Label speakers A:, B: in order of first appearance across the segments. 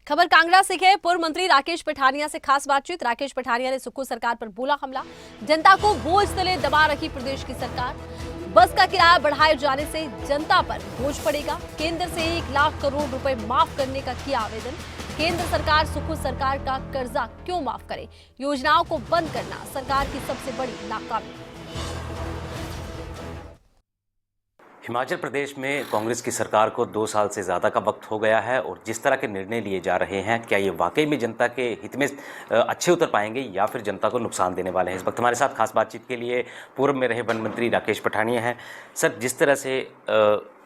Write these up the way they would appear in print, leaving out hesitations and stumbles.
A: खबर कांगड़ा से है। पूर्व मंत्री राकेश पठानिया से खास बातचीत। राकेश पठानिया ने सुक्खू सरकार पर बोला हमला। जनता को बोझ तले दबा रखी प्रदेश की सरकार। बस का किराया बढ़ाए जाने से जनता पर बोझ पड़ेगा। केंद्र से 1 लाख करोड़ रुपए माफ करने का किया आवेदन। केंद्र सरकार सुक्खू सरकार का कर्जा क्यों माफ करे? योजनाओं को बंद करना सरकार की सबसे बड़ी नाकामी।
B: हिमाचल प्रदेश में कांग्रेस की सरकार को 2 साल से ज़्यादा का वक्त हो गया है और जिस तरह के निर्णय लिए जा रहे हैं, क्या ये वाकई में जनता के हित में अच्छे उतर पाएंगे या फिर जनता को नुकसान देने वाले हैं? इस वक्त हमारे साथ खास बातचीत के लिए पूर्व में रहे वन मंत्री राकेश पठानिया हैं। सर, जिस तरह से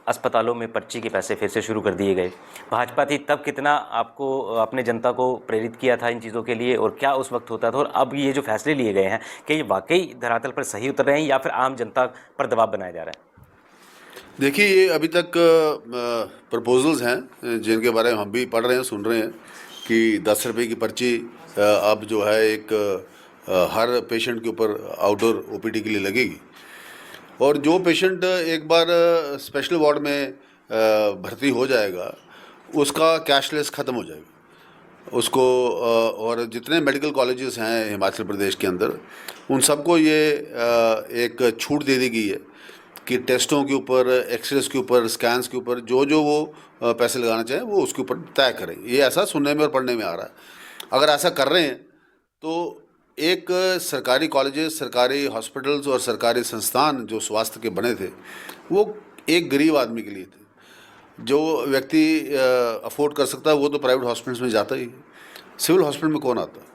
B: अस्पतालों में पर्ची के पैसे फिर से शुरू कर दिए गए, भाजपा थी तब कितना आपको अपने जनता को प्रेरित किया था इन चीज़ों के लिए, और क्या उस वक्त होता था, और अब ये जो फैसले लिए गए हैं, क्या ये वाकई धरातल पर सही उतर रहे हैं या फिर आम जनता पर दबाव बनाया जा रहा है?
C: देखिए, ये अभी तक प्रपोजल्स हैं जिनके बारे में हम भी पढ़ रहे हैं, सुन रहे हैं कि 10 रुपये की पर्ची अब जो है एक हर पेशेंट के ऊपर आउटडोर ओपीडी के लिए लगेगी, और जो पेशेंट एक बार स्पेशल वार्ड में भर्ती हो जाएगा उसका कैशलेस ख़त्म हो जाएगा उसको। और जितने मेडिकल कॉलेजेस हैं हिमाचल प्रदेश के अंदर, उन सबको ये एक छूट दे दी गई है कि टेस्टों के ऊपर, एक्सरेस के ऊपर, स्कैन्स के ऊपर जो वो पैसे लगाना चाहें वो उसके ऊपर तय करें। ये ऐसा सुनने में और पढ़ने में आ रहा है। अगर ऐसा कर रहे हैं तो एक सरकारी कॉलेजेस, सरकारी हॉस्पिटल्स और सरकारी संस्थान जो स्वास्थ्य के बने थे वो एक गरीब आदमी के लिए थे। जो व्यक्ति अफोर्ड कर सकता है वो तो प्राइवेट हॉस्पिटल्स में जाता ही है। सिविल हॉस्पिटल में कौन आता?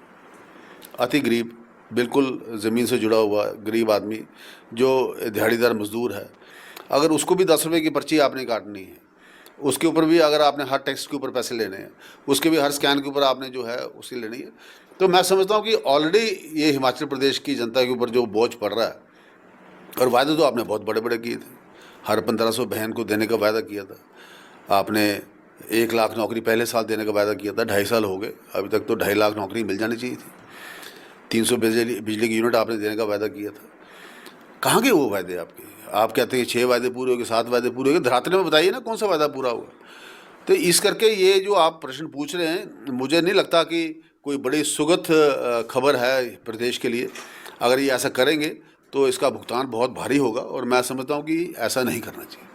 C: अति गरीब, बिल्कुल ज़मीन से जुड़ा हुआ गरीब आदमी जो दिहाड़ीदार मजदूर है, अगर उसको भी 10 रुपये की पर्ची आपने काटनी है, उसके ऊपर भी अगर आपने हर टेस्ट के ऊपर पैसे लेने हैं, उसके भी हर स्कैन के ऊपर आपने जो है उसकी लेनी है, तो मैं समझता हूँ कि ऑलरेडी ये हिमाचल प्रदेश की जनता के ऊपर जो बोझ पड़ रहा है, और वायदे तो आपने बहुत बड़े बड़े किए थे। हर 1500 बहन को देने का वायदा किया था आपने। 1 लाख नौकरी पहले साल देने का वायदा किया था। 2.5 साल हो गए, अभी तक तो 2.5 लाख नौकरी मिल जानी चाहिए थी। 300 बिजली की यूनिट आपने देने का वायदा किया था। कहाँ गए वो वायदे आपके? आप कहते हैं 6 वायदे पूरे हो गए, 7 वायदे पूरे हो गए। धरातल में बताइए ना कौन सा वायदा पूरा हुआ। तो इस करके ये जो आप प्रश्न पूछ रहे हैं, मुझे नहीं लगता कि कोई बड़ी सुगत खबर है प्रदेश के लिए। अगर ये ऐसा करेंगे तो इसका भुगतान बहुत भारी होगा, और मैं समझता हूँ कि ऐसा नहीं करना चाहिए।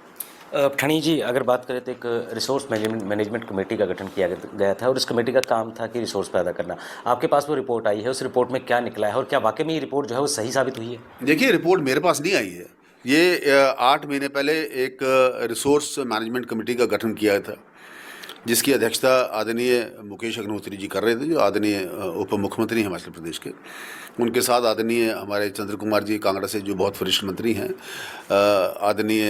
B: पठानिया जी, अगर बात करें तो एक रिसोर्स मैनेजमेंट कमेटी का गठन किया गया था और उस कमेटी का काम था कि रिसोर्स पैदा करना। आपके पास वो रिपोर्ट आई है, उस रिपोर्ट में क्या निकला है और क्या वाकई में ये रिपोर्ट जो है वो सही साबित हुई है?
C: देखिए, रिपोर्ट मेरे पास नहीं आई है। ये 8 महीने पहले एक रिसोर्स मैनेजमेंट कमेटी का गठन किया था, जिसकी अध्यक्षता आदरणीय मुकेश अग्निहोत्री जी कर रहे थे, जो आदरणीय उप मुख्यमंत्री हिमाचल प्रदेश के। उनके साथ आदरणीय हमारे चंद्र कुमार जी कांगड़ा से, जो बहुत वरिष्ठ मंत्री हैं, आदरणीय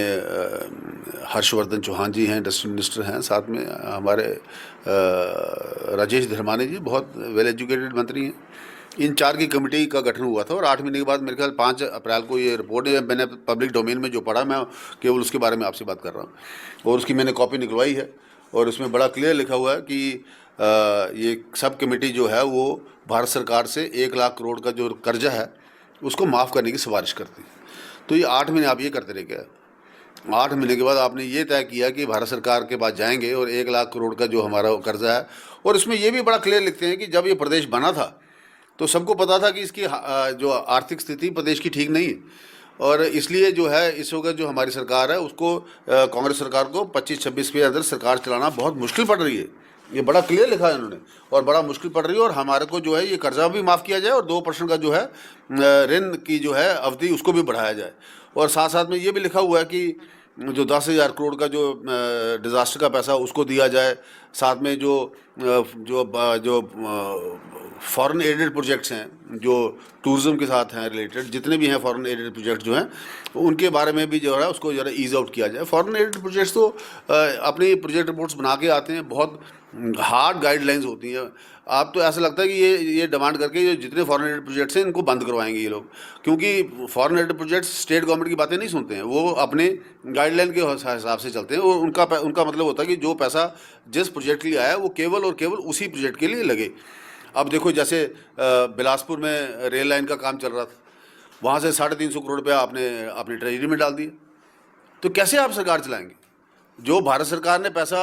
C: हर्षवर्धन चौहान जी हैं, इंडस्ट्री मिनिस्टर हैं, साथ में हमारे राजेश धर्मानी जी बहुत वेल एजुकेटेड मंत्री हैं। इन 4 की कमेटी का गठन हुआ था, और 8 महीने के बाद मेरे ख्याल 5 अप्रैल को ये रिपोर्ट है। मैंने पब्लिक डोमेन में जो पढ़ा, मैं केवल उसके बारे में आपसे बात कर रहा हूँ, और उसकी मैंने कॉपी निकलवाई है, और उसमें बड़ा क्लियर लिखा हुआ है कि ये सब कमेटी जो है वो भारत सरकार से 1 लाख करोड़ का जो कर्जा है उसको माफ़ करने की सिफारिश करती है। तो ये 8 महीने आप ये करते रहे क्या? 8 महीने के बाद आपने ये तय किया कि भारत सरकार के पास जाएंगे और 1 लाख करोड़ का जो हमारा कर्जा है, और इसमें ये भी बड़ा क्लियर लिखते हैं कि जब ये प्रदेश बना था तो सबको पता था कि इसकी जो आर्थिक स्थिति प्रदेश की ठीक नहीं है, और इसलिए जो है इस वक्त जो हमारी सरकार है उसको, कांग्रेस सरकार को 25-26 के अंदर सरकार चलाना बहुत मुश्किल पड़ रही है। ये बड़ा क्लियर लिखा है इन्होंने, और बड़ा मुश्किल पड़ रही है। और हमारे को जो है ये कर्जा भी माफ़ किया जाए, और 2% का जो है ऋण की जो है अवधि उसको भी बढ़ाया जाए, और साथ साथ में ये भी लिखा हुआ है कि जो 10,000 करोड़ का जो डिज़ास्टर का पैसा उसको दिया जाए। साथ में जो जो जो फॉरेन एडेड प्रोजेक्ट्स हैं, जो टूरिज़्म के साथ हैं रिलेटेड, जितने भी हैं फॉरेन एडेड प्रोजेक्ट जो हैं, उनके बारे में भी जो है उसको ज़रा ईज़ आउट किया जाए। फॉरेन एडेड प्रोजेक्ट्स तो अपनी प्रोजेक्ट रिपोर्ट्स बना के आते हैं, बहुत हार्ड गाइडलाइंस होती हैं। आप तो ऐसा लगता है कि ये डिमांड करके ये जितने फॉरेन एडेड प्रोजेक्ट्स हैं इनको बंद करवाएंगे ये लोग, क्योंकि foreign aided projects state government की बातें नहीं सुनते हैं, वो अपने गाइडलाइन के हिसाब से चलते हैं, और उनका मतलब होता है कि जो पैसा जिस प्रोजेक्ट के लिए आया है वो केवल और केवल उसी प्रोजेक्ट के लिए लगे। अब देखो, जैसे बिलासपुर में रेल लाइन का काम चल रहा था, वहाँ से 350 करोड़ रुपया आपने अपनी ट्रेजरी में डाल दिया, तो कैसे आप सरकार चलाएंगे? जो भारत सरकार ने पैसा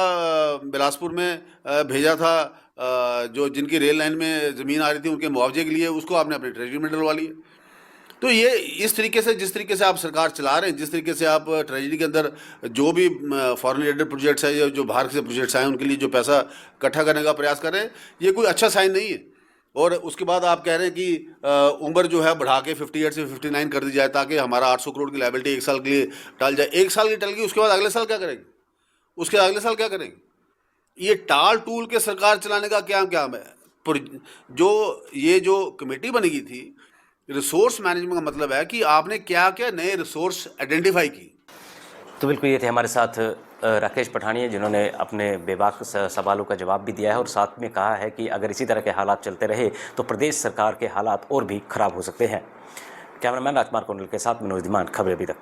C: बिलासपुर में भेजा था जो जिनकी रेल लाइन में ज़मीन आ रही थी उनके मुआवजे के लिए उसको आपने अपनी ट्रेजरी में डलवा लिया। तो ये इस तरीके से, जिस तरीके से आप सरकार चला रहे हैं, जिस तरीके से आप ट्रेजरी के अंदर जो भी फॉरेन रिलेटेड प्रोजेक्ट्स हैं या जो बाहर से प्रोजेक्ट्स आए उनके लिए जो पैसा इकट्ठा करने का प्रयास कर रहे हैं, ये कोई अच्छा साइन नहीं है। और उसके बाद आप कह रहे हैं कि उम्र जो है बढ़ा के 58 से 59 कर दी जाए ताकि हमारा 800 करोड़ की लायबिलिटी 1 साल के लिए टल जाए। 1 साल की टल गई, उसके बाद अगले साल क्या करेंगे? उसके अगले साल क्या करेंगे? ये टाल टूल के सरकार चलाने का क्या है? जो कमेटी बनेगी थी, रिसोर्स मैनेजमेंट का मतलब है कि आपने क्या क्या नए रिसोर्स आइडेंटिफाई की।
B: तो बिल्कुल ये थे हमारे साथ राकेश पठानिया, जिन्होंने अपने बेबाक सवालों का जवाब भी दिया है और साथ में कहा है कि अगर इसी तरह के हालात चलते रहे तो प्रदेश सरकार के हालात और भी खराब हो सकते हैं। कैमरामैन राजकुमार कोंडल के साथ मनोज धीमान, खबरें अभी तक।